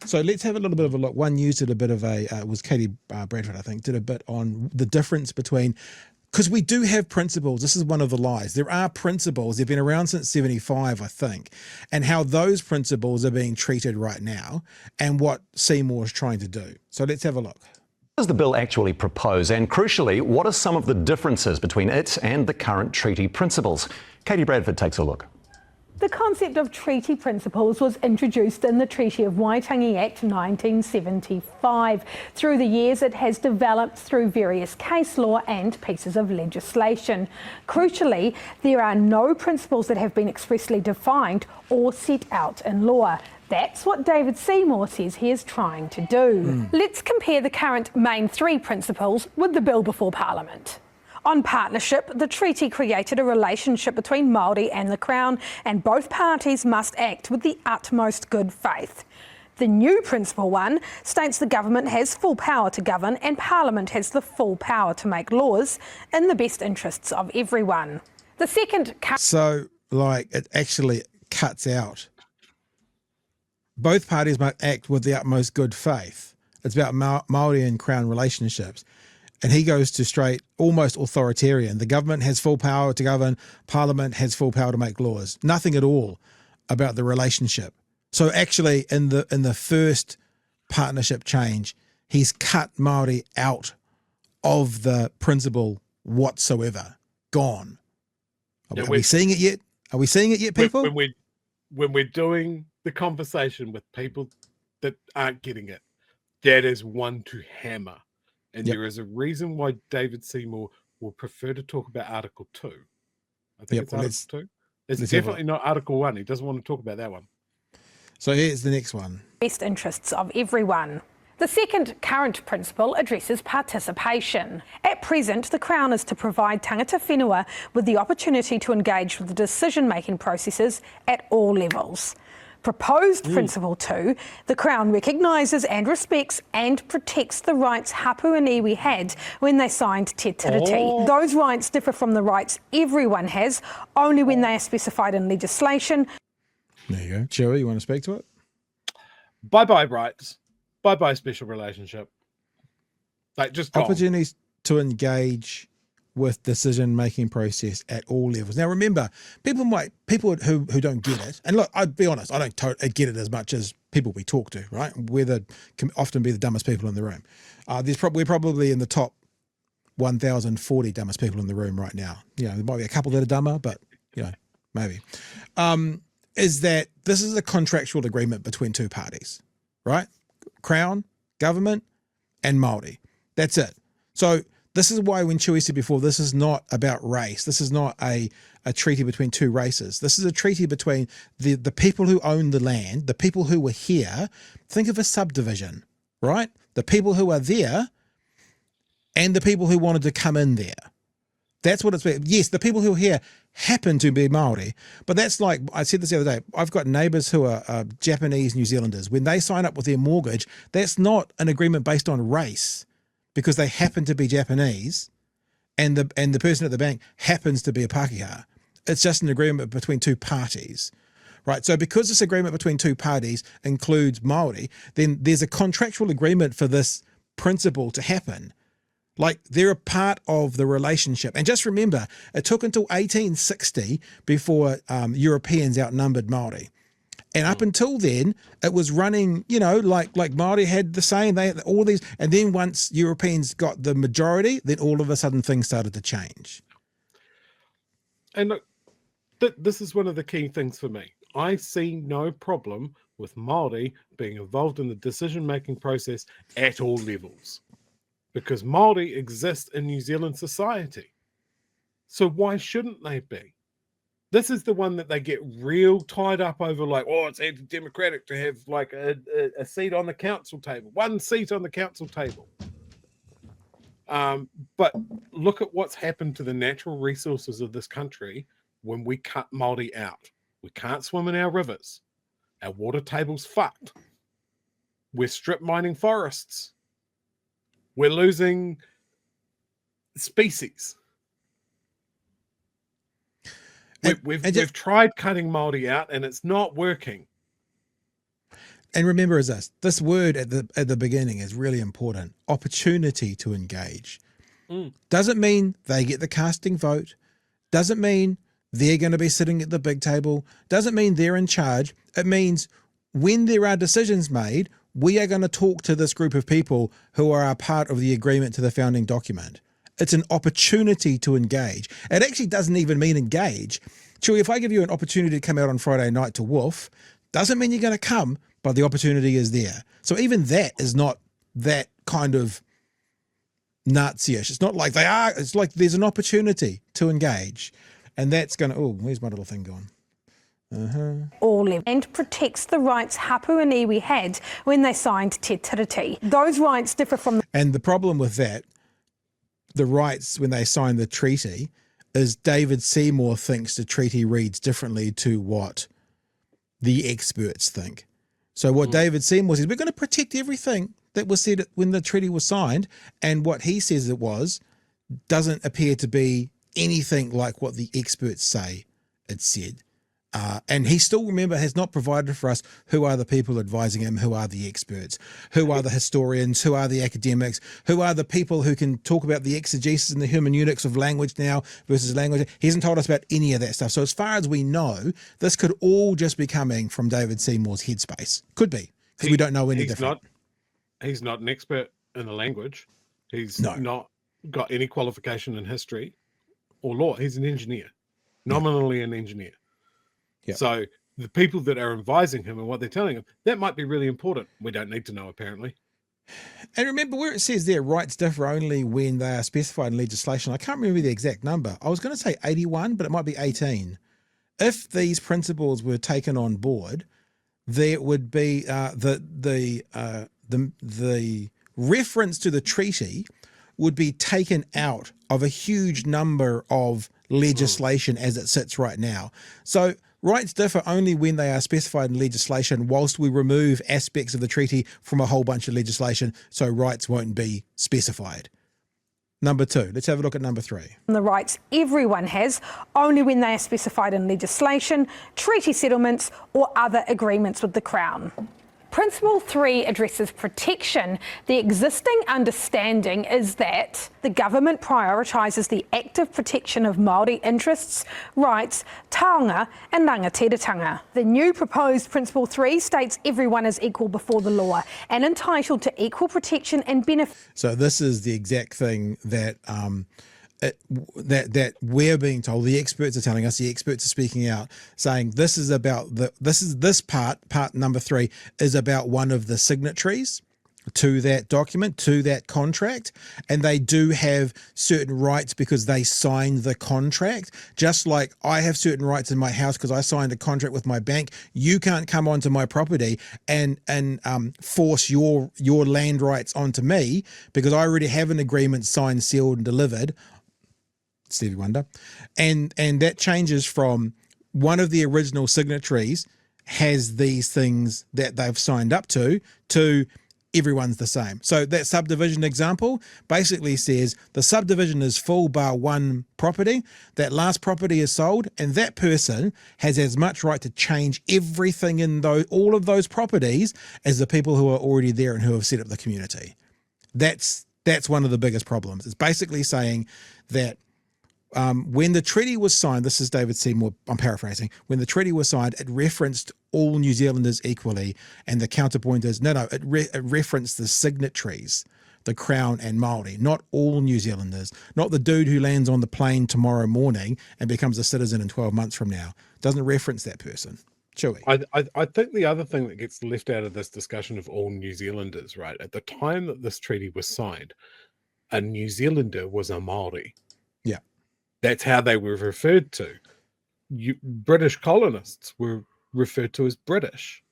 So let's have a little bit of a look. One news did a bit of a, it was Katie Bradford, I think, did a bit on the difference between, because we do have principles. This is one of the lies. There are principles. They've been around since 75, I think, and how those principles are being treated right now and what Seymour is trying to do. So let's have a look. What does the bill actually propose? And crucially, what are some of the differences between it and the current treaty principles? Katie Bradford takes a look. The concept of treaty principles was introduced in the Treaty of Waitangi Act 1975. Through the years, it has developed through various case law and pieces of legislation. Crucially, there are no principles that have been expressly defined or set out in law. That's what David Seymour says he is trying to do. Let's compare the current main three principles with the bill before Parliament. On partnership, the treaty created a relationship between Māori and the Crown, and both parties must act with the utmost good faith. The new Principle 1 states the government has full power to govern and Parliament has the full power to make laws in the best interests of everyone. The second... So, like, it actually cuts out. Both parties must act with the utmost good faith. It's about Māori and Crown relationships. And he goes to straight, almost authoritarian. The government has full power to govern, Parliament has full power to make laws. Nothing at all about the relationship. So actually, in the first partnership change, he's cut Māori out of the principle whatsoever. Gone. Are we seeing it yet? Are we seeing it yet, people? When we're doing the conversation with people that aren't getting it, that is one to hammer. And there is a reason why David Seymour will prefer to talk about Article 2. I think it's Article 2. It's definitely not Article 1. He doesn't want to talk about that one. So here's the next one. Best interests of everyone. The second current principle addresses participation. At present, the Crown is to provide tangata whenua with the opportunity to engage with the decision-making processes at all levels. Proposed Principle 2, the Crown recognises and respects and protects the rights Hapu and Iwi had when they signed Te Tiriti. Those rights differ from the rights everyone has, only when they are specified in legislation. There you go. Chewie, you want to speak to it? Bye-bye rights. Bye-bye special relationship. Like, just gone. Opportunities to engage with decision-making process at all levels. Now, remember, people who don't get it, and look, I'd be honest, I don't get it as much as people we talk to, right? Can often be the dumbest people in the room. We're probably in the top 1,040 dumbest people in the room right now. You know, there might be a couple that are dumber, but, you know, maybe. Is that this is a contractual agreement between two parties, right? Crown, government, and Māori. That's it. So this is why when Chewie said before, this is not about race. This is not a treaty between two races. This is a treaty between the people who own the land, the people who were here. Think of a subdivision, right? The people who are there and the people who wanted to come in there. That's what it's about. Yes, the people who are here happen to be Māori, but that's like, I said this the other day, I've got neighbours who are Japanese New Zealanders. When they sign up with their mortgage, that's not an agreement based on race, because they happen to be Japanese and the person at the bank happens to be a Pākehā. It's just an agreement between two parties, right? So because this agreement between two parties includes Māori, then there's a contractual agreement for this principle to happen. Like, they're a part of the relationship. And just remember, it took until 1860 before Europeans outnumbered Māori. And up until then, it was running, you know, like Māori had the same, they all these, and then once Europeans got the majority, then all of a sudden things started to change. And look, this is one of the key things for me. I see no problem with Māori being involved in the decision-making process at all levels, because Māori exist in New Zealand society. So why shouldn't they be? This is the one that they get real tied up over, like, oh, it's anti-democratic to have like a seat on the council table, one seat on the council table. But look at what's happened to the natural resources of this country when we cut Māori out. We can't swim in our rivers. Our water table's fucked. We're strip mining forests. We're losing species. We've tried cutting Māori out and it's not working. And remember is this word at the beginning is really important. Opportunity to engage. Doesn't mean they get the casting vote. Doesn't mean they're going to be sitting at the big table. Doesn't mean they're in charge. It means when there are decisions made, we are going to talk to this group of people who are a part of the agreement to the founding document. It's an opportunity to engage. It actually doesn't even mean engage. Chewie, if I give you an opportunity to come out on Friday night to wolf, doesn't mean you're going to come, but the opportunity is there. So even that is not that kind of Nazi-ish. It's not like they are. It's like there's an opportunity to engage. And that's going to, oh, where's my little thing gone? All and protects the rights Hapu and Iwi had when they signed Te Tiriti. Those rights differ from... And the problem with that, the rights when they signed the treaty, is David Seymour thinks the treaty reads differently to what the experts think. So what David Seymour says, we're going to protect everything that was said when the treaty was signed, and what he says it was doesn't appear to be anything like what the experts say it said. And he still, remember, has not provided for us who are the people advising him, who are the experts, who are the historians, who are the academics, who are the people who can talk about the exegesis and the hermeneutics of language now versus language. He hasn't told us about any of that stuff. So as far as we know, this could all just be coming from David Seymour's headspace. Could be, because we don't know any different. He's not an expert in the language. He's No. not got any qualification in history or law. He's an engineer, nominally an engineer. Yep. So the people that are advising him and what they're telling him, that might be really important. We don't need to know, apparently. And remember where it says there, rights differ only when they are specified in legislation. I can't remember the exact number. I was going to say 81, but it might be 18. If these principles were taken on board, there would be the reference to the treaty would be taken out of a huge number of legislation as it sits right now. So rights differ only when they are specified in legislation, whilst we remove aspects of the treaty from a whole bunch of legislation, so rights won't be specified. Number 2, let's have a look at number 3. The rights everyone has only when they are specified in legislation, treaty settlements or other agreements with the Crown. Principle 3 addresses protection. The existing understanding is that the government prioritises the active protection of Māori interests, rights, taonga and rangatiratanga. The new proposed Principle 3 states everyone is equal before the law and entitled to equal protection and benefit. So this is the exact thing that that we're being told. The experts are telling us. The experts are speaking out, saying this is about this part number 3 is about one of the signatories to that document, to that contract, and they do have certain rights because they signed the contract. Just like I have certain rights in my house because I signed a contract with my bank. You can't come onto my property and force your land rights onto me because I already have an agreement signed, sealed, and delivered. Stevie Wonder, and that changes from one of the original signatories has these things that they've signed up to everyone's the same. So that subdivision example basically says the subdivision is full bar one property, that last property is sold, and that person has as much right to change everything in all of those properties as the people who are already there and who have set up the community. That's one of the biggest problems. It's basically saying that when the treaty was signed, this is David Seymour, I'm paraphrasing, when the treaty was signed, it referenced all New Zealanders equally, and the counterpoint is, it referenced the signatories, the Crown and Māori, not all New Zealanders, not the dude who lands on the plane tomorrow morning and becomes a citizen in 12 months from now. Doesn't reference that person. Chewie. I think the other thing that gets left out of this discussion of all New Zealanders, right, at the time that this treaty was signed, a New Zealander was a Māori. Yeah. That's how they were referred to. British colonists were referred to as British.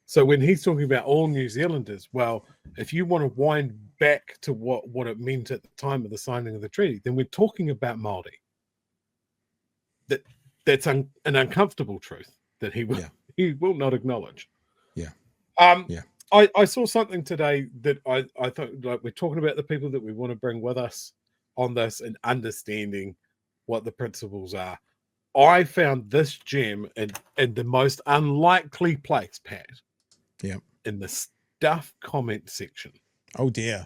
So when he's talking about all New Zealanders, well, if you want to wind back to what it meant at the time of the signing of the treaty, then we're talking about Māori. That's an uncomfortable truth that he will not acknowledge. Yeah. I saw something today that I thought, like, we're talking about the people that we want to bring with us on this and understanding what the principles are. I found this gem in the most unlikely place, Pat. Yep. In the stuff comment section. Oh dear.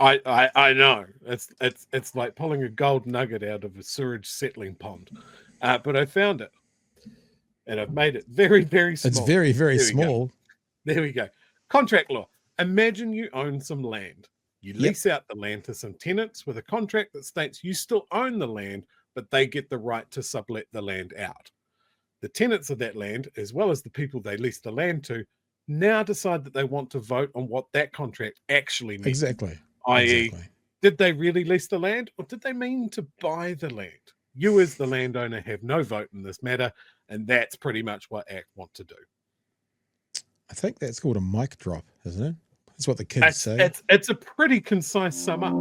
I know it's like pulling a gold nugget out of a sewage settling pond, but I found it, and I've made it very, very small. It's very, very small. There we go. Contract law. Imagine you own some land. You lease out the land to some tenants with a contract that states you still own the land, but they get the right to sublet the land out. The tenants of that land, as well as the people they lease the land to, now decide that they want to vote on what that contract actually means. Exactly. I.e., did they really lease the land, or did they mean to buy the land? You as the landowner have no vote in this matter, and that's pretty much what ACT want to do. I think that's called a mic drop, isn't it? That's what the kids say. It's a pretty concise sum up.